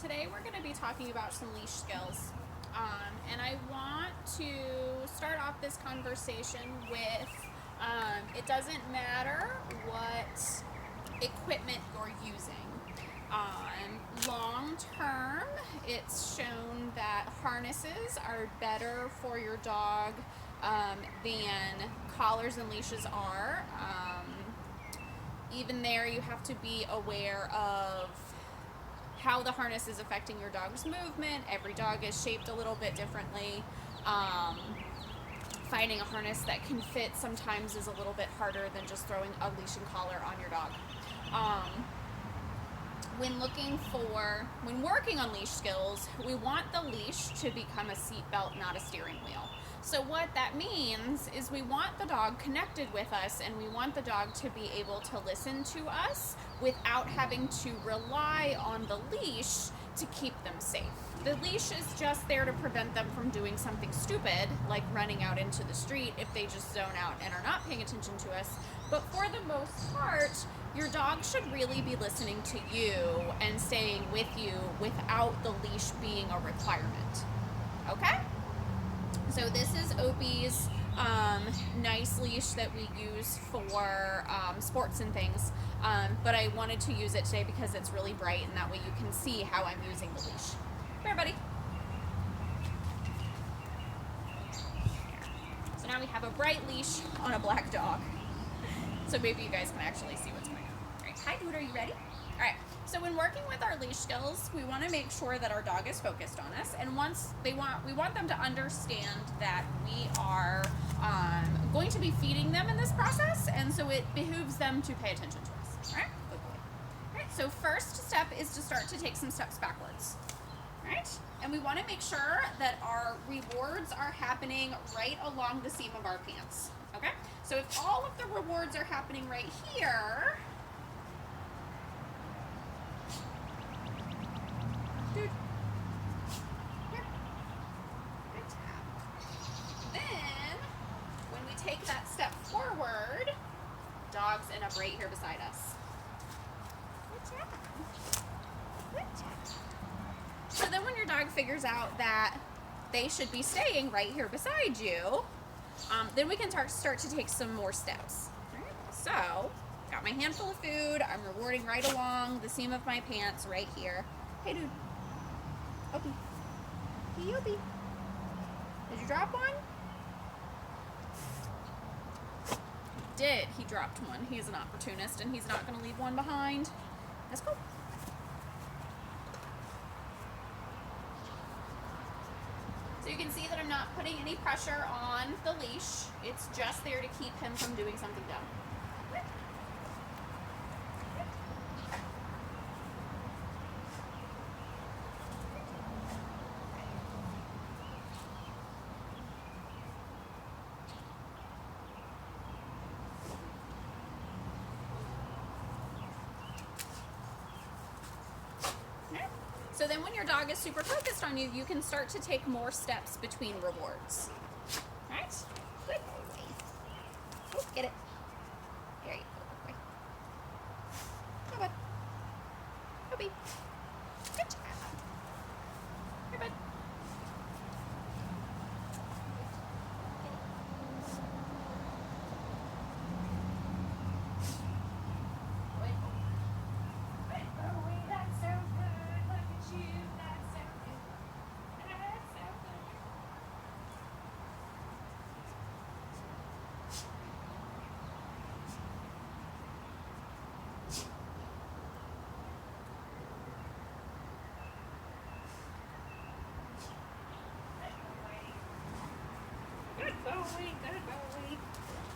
today we're going to be talking about some leash skills. And I want to start off this conversation with it doesn't matter what equipment you're using. Long term, it's shown that harnesses are better for your dog than collars and leashes are. Even there, you have to be aware of how the harness is affecting your dog's movement. Every dog is shaped a little bit differently. Finding a harness that can fit sometimes is a little bit harder than just throwing a leash and collar on your dog. When working on leash skills, we want the leash to become a seat belt, not a steering wheel. So what that means is we want the dog connected with us, and we want the dog to be able to listen to us without having to rely on the leash to keep them safe. The leash is just there to prevent them from doing something stupid, like running out into the street if they just zone out and are not paying attention to us. But for the most part, your dog should really be listening to you and staying with you without the leash being a requirement. Okay? So this is Opie's nice leash that we use for sports and things, but I wanted to use it today because it's really bright, and that way you can see how I'm using the leash. Come here, buddy. So now we have a bright leash on a black dog. So maybe you guys can actually see what's going on. All right, hi dude, are you ready? All right, so when working with our leash skills, we want to make sure that our dog is focused on us, and we want them to understand that we are going to be feeding them in this process, and so it behooves them to pay attention to us. All right, good boy. All right, so first step is to start to take some steps backwards. All right, and we want to make sure that our rewards are happening right along the seam of our pants. Okay, so if all of the rewards are happening right here, dude, here, good job. Then, when we take that step forward, dog's end up right here beside us. Good job. Good job. So then when your dog figures out that they should be staying right here beside you, then we can start to take some more steps. All right. So, got my handful of food. I'm rewarding right along the seam of my pants right here. Hey, dude. Opie. Hey, Opie. Did you drop one? He did. He dropped one. He's an opportunist, and he's not going to leave one behind. Let's go. So you can see that I'm not putting any pressure on the leash. It's just there to keep him from doing something dumb. So then when your dog is super focused on you, you can start to take more steps between rewards. All right? Good boy. Oh, get it. There you go. Good boy. Go, bud. Opie. Good job. Here, bud.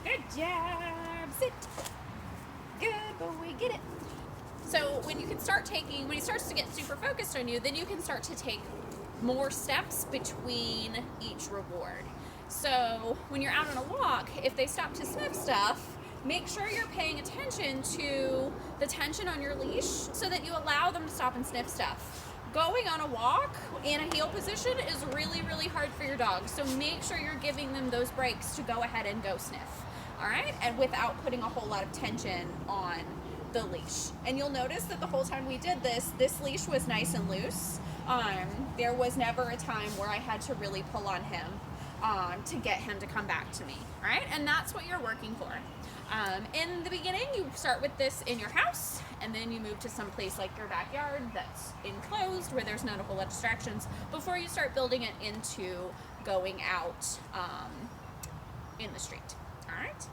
Good job. Sit. Good boy. Get it. So when he starts to get super focused on you, then you can start to take more steps between each reward. So when you're out on a walk, if they stop to sniff stuff, make sure you're paying attention to the tension on your leash so that you allow them to stop and sniff stuff. Going on a walk in a heel position is really, really hard for your dog. So make sure you're giving them those breaks to go ahead and go sniff. All right? And without putting a whole lot of tension on the leash. And you'll notice that the whole time we did this leash was nice and loose. There was never a time where I had to really pull on him to get him to come back to me, right? And that's what you're working for. In the beginning, you start with this in your house, and then you move to some place like your backyard that's enclosed where there's not a whole lot of distractions before you start building it into going out in the street. All right?